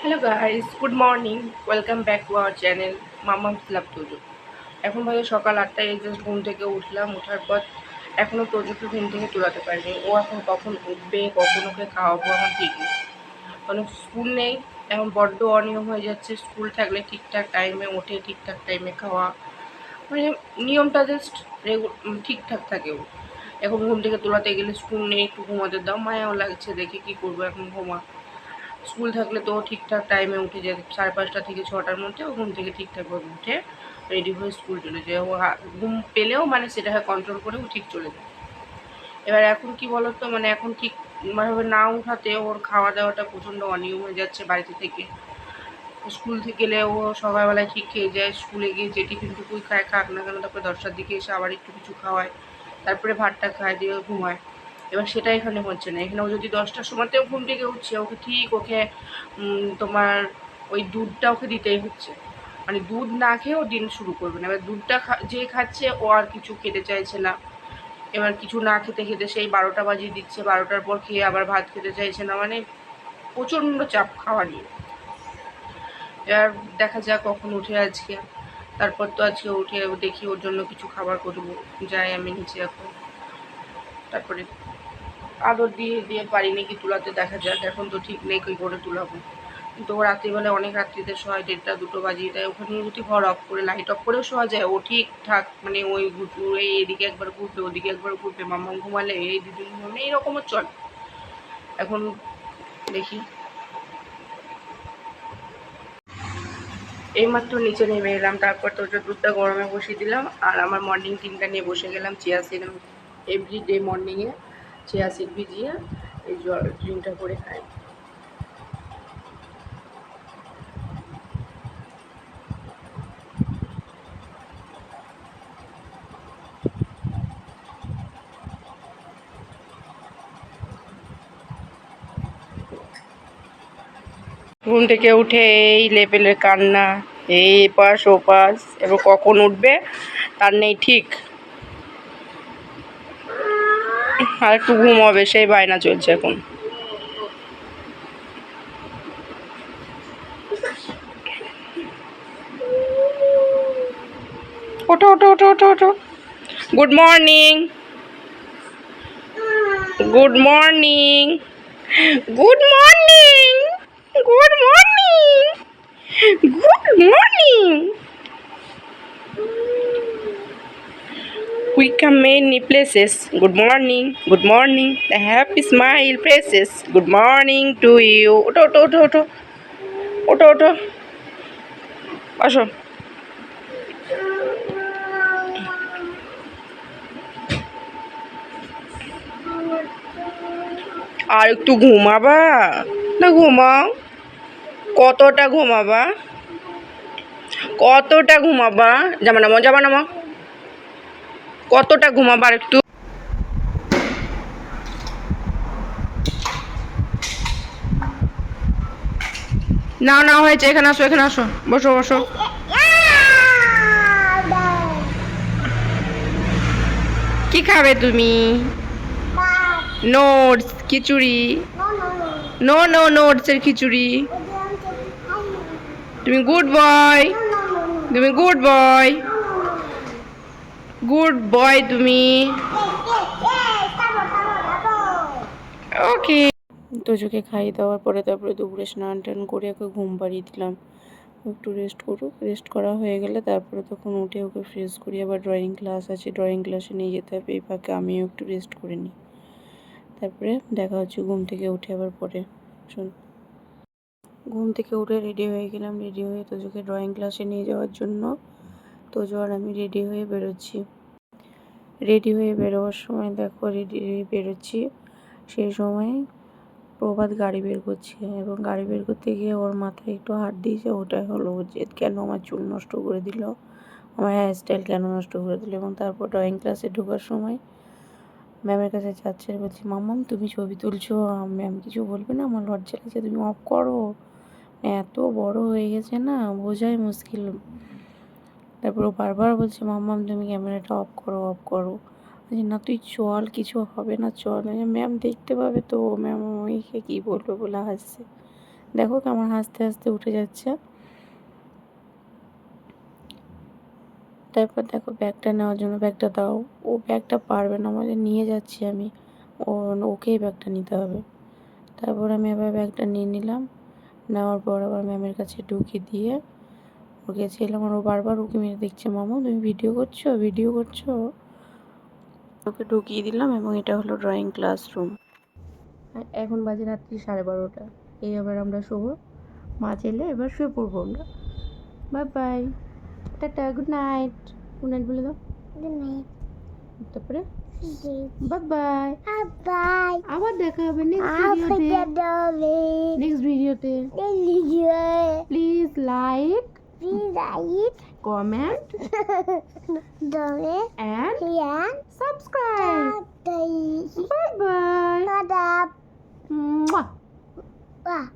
Hello guys, good morning. Welcome back to our channel মামামস love তোজো। এখন বাজে সকাল 8টায়। জাস্ট ঘুম থেকে উঠলাম। ওঠার পর এখনও তোজোকে ঘুম থেকে তোলাতে পারিনি। ও এখন কখন উঠবে, কখন ওকে খাওয়াবো এখন ঠিক নেই। কারণ স্কুল নেই, এখন বড্ড অনিয়ম হয়ে যাচ্ছে। স্কুল থাকলে ঠিকঠাক টাইমে ওঠে, ঠিকঠাক টাইমে খাওয়া, মানে নিয়মটা জাস্ট ঠিকঠাক থাকে। ও এখন ঘুম থেকে তোলাতে গেলে স্কুল নেই, একটু ঘুমাতে দাও, মায়াও লাগছে দেখে। কি করবো, এখন ঘুমা। স্কুল থাকলে তো ঠিকঠাক টাইমে উঠে যায়, 5:30 থেকে 6টার মধ্যে ও ঘুম থেকে ঠিকঠাকভাবে উঠে রেডি হয়ে স্কুল চলে যায়। ও ঘুম পেলেও মানে সেটাকে কন্ট্রোল করে ও ঠিক চলে যায়। এবার এখন কি বলতো, মানে এখন ঠিকভাবে না উঠাতে ওর খাওয়া দাওয়াটা প্রচণ্ড অনিয়ম হয়ে যাচ্ছে বাড়িতে থেকে। স্কুল থেকে গেলে ও সকালবেলায় ঠিক খেয়ে যায়, স্কুলে গিয়ে যে টিফিনটুকুই খায়, খাক না কেন, তারপরে 10টার দিকে এসে আবার একটু কিছু খাওয়ায়, তারপরে ভাতটা খায়, দিয়ে ঘুমায়। এবার সেটা এখানে হচ্ছে না। এখানে ও যদি 10টার সময়তেও ঘুম থেকে উঠছে, ওকে তোমার ওই দুধটা ওকে দিতেই হচ্ছে। মানে দুধ না খেয়ে ও দিন শুরু করবে না। এবার দুধটা যে খাচ্ছে ও আর কিছু খেতে চাইছে না। এবার কিছু না খেতে খেতে সেই 12টা বাজিয়ে দিচ্ছে, 12টার পর খেয়ে আবার ভাত খেতে চাইছে না। মানে প্রচণ্ড চাপ খাওয়া নিয়ে। এবার দেখা যাক কখন উঠে আজকে। তারপর তো আজকে উঠে দেখি ওর জন্য কিছু খাবার করবো। যাই আমি নিচে এখন, তারপরে আদর দিয়ে দিয়ে পারি নাকি তুলাতে, দেখা যাক। এখন তো ঠিক নেই কী করে তুলাবো। কিন্তু ও রাত্রিবেলায় অনেক রাত্রিতে শোয়, 1:30 2টো বাজিয়ে দেয়। ওখানে যদি ঘর অফ করে লাইট অফ করেও শোয়া যায়, ও ঠিকঠাক মানে ওই এদিকে একবার ঘুরবে, ওদিকে একবার ঘুরবে, মাম্মা ঘুমালে এই দিদি ঘুমালে, এইরকমও চলে। এখন দেখি। এইমাত্র নিচে নেমে এলাম, তারপর তো দুধটা গরমে বসিয়ে দিলাম, আর আমার মর্নিং টিনটা নিয়ে বসে গেলাম। চিয়া সিড এভরিডে মর্নিংয়ে চিয়া সিড ভিজিয়ে এই জল ড্রিঙ্কটা করে খাই। ঘুম থেকে উঠে এই লেভেলের কান্না, এই এপাশ ওপাশ, এবার কখন উঠবে তার নেই ঠিক। আর একটু ঘুম হবে সেই বায়না চলছে এখন। ওঠো ওঠো ওঠো ওঠো ওঠো। Good morning, good morning, good morning, good morning, good morning. We come many places. Good morning, good morning. The happy smile places. Good morning to you. ওঠো ওঠো ওঠো ওঠো ওঠো ওঠো, আসো। আর একটু ঘুমাবা না? ঘুমাও। কতটা ঘুমাবা, কতটা ঘুমাবা? জামা নামো, জামা নামো। কতটা ঘুমাবা আর একটু? না না হয়েছে, এখানে আসো, এখানে আসো, বসো বসো। কি খাবে তুমি? নোটস খিচুড়ি? নো নো, নোটসের খিচুড়ি। তুমি গুড বয়, তুমি গুড বয়, গুড বয় তুমি। ওকে। তোজোকে খাইয়ে দেওয়ার পরে তারপরে দুপুরে স্নান টান করে ওকে ঘুম পাড়িয়ে দিলাম। একটু রেস্ট করুক, রেস্ট করা হয়ে গেলে তারপরে তখন উঠে ওকে ফ্রেশ করি। আবার ড্রয়িং ক্লাস আছে, ড্রয়িং ক্লাসে নিয়ে যেতে হবে। এই ফাঁকে আমিও একটু রেস্ট করে নিই। তারপরে দেখা হচ্ছে ঘুম থেকে উঠে আবার পরে। শোন, ঘুম থেকে উঠে রেডি হয়ে গেলাম। রেডি হয়ে তোজোকে ড্রয়িং ক্লাসে নিয়ে যাওয়ার জন্য তোজো আর আমি রেডি হয়ে বেরোচ্ছি। রেডি হয়ে বেরোবার সময় দেখো, রেডি হয়ে বেরোচ্ছি সেই সময় প্রভাত গাড়ি বের করছে, এবং গাড়ি বের করতে গিয়ে ওর মাথায় একটু হাত দিয়েছে। ওটাই হলো যে কেন আমার চুল নষ্ট করে দিল, আমার হেয়ার স্টাইল কেন নষ্ট করে দিল। এবং তারপর ড্রয়িং ক্লাসে ঢোকার সময় ম্যামের কাছে যাচ্ছে, বলছি মাম্মাম তুমি ছবি তুলছো, ম্যাম কিছু বলবে না? আমার লজ্জা লাগছে, তুমি অফ করো। এত বড় হয়ে গেছে না, বোঝাই মুশকিল। তারপর ও বারবার বলছে মাম্মাম তুমি ক্যামেরাটা অফ করো, অফ করো। বলছি না তুই চল, কিছু হবে না, চল। ম্যাম দেখতে পাবে তো, ম্যাম ওইকে কী বলবে বলে হাসছে। দেখো কেমন হাসতে হাসতে উঠে যাচ্ছে। তারপর দেখো ব্যাগটা নেওয়ার জন্য, ব্যাগটা দাও। ও ব্যাগটা পারবে না, আমাদের নিয়ে যাচ্ছি আমি, ওকেই ব্যাগটা নিতে হবে। তারপর আমি আবার ব্যাগটা নিয়ে নিলাম। নেওয়ার পর আবার ম্যামের কাছে ঢুকিয়ে দিয়ে ওকে ছিলাম। আর ও বারবার ওকে মেরে দেখছে, মামা তুমি ভিডিও করছো, ভিডিও করছো। ওকে ঢুকিয়ে দিলাম এবং এটা হলো ড্রয়িং ক্লাসরুম। এখন বাজে রাত্রি 12:30। এই আবার আমরা শোবো, মা ছেলে এবার শুয়ে পড়বো আমরা। Bye bye, tata, good night. Good night বলে দাও। Good night. তারপরে বাই বাই। বাই, আবার দেখা হবে নেক্সট ভিডিওতে। Please like, comment and subscribe. Bye bye.